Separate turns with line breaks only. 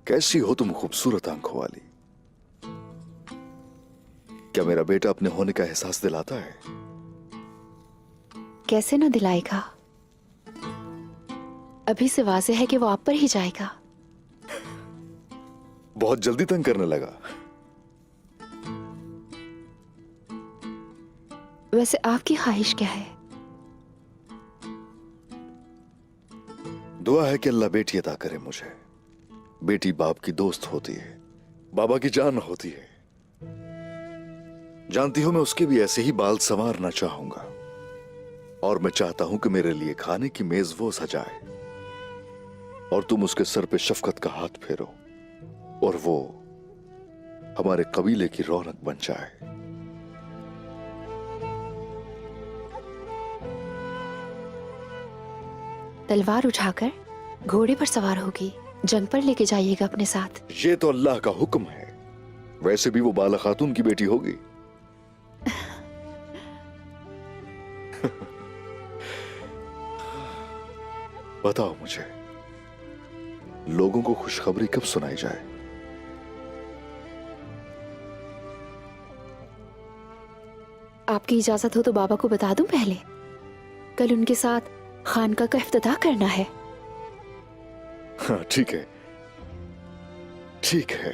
कैसी हो तुम खूबसूरत आंखों वाली। क्या मेरा बेटा अपने होने का एहसास दिलाता है?
कैसे ना दिलाएगा। अभी से वाज़ेह है कि वो आप पर ही जाएगा।
बहुत जल्दी तंग करने लगा।
वैसे आपकी ख्वाहिश क्या है?
दुआ है कि अल्लाह बेटी अता करे मुझे। बेटी बाप की दोस्त होती है, बाबा की जान होती है। जानती हो मैं उसके भी ऐसे ही बाल संवारना चाहूंगा, और मैं चाहता हूं कि मेरे लिए खाने की मेज वो सजाए और तुम उसके सर पे शफकत का हाथ फेरो और वो हमारे कबीले की रौनक बन जाए।
तलवार उठाकर घोड़े पर सवार होगी, जंग पर लेके जाइएगा अपने साथ।
ये तो अल्लाह का हुक्म है। वैसे भी वो बाला खातून की बेटी होगी। बताओ मुझे, लोगों को खुशखबरी कब सुनाई जाए?
आपकी इजाजत हो तो बाबा को बता दूं पहले? कल उनके साथ खानका का इफ्तिताह करना है।
हाँ ठीक है, ठीक है।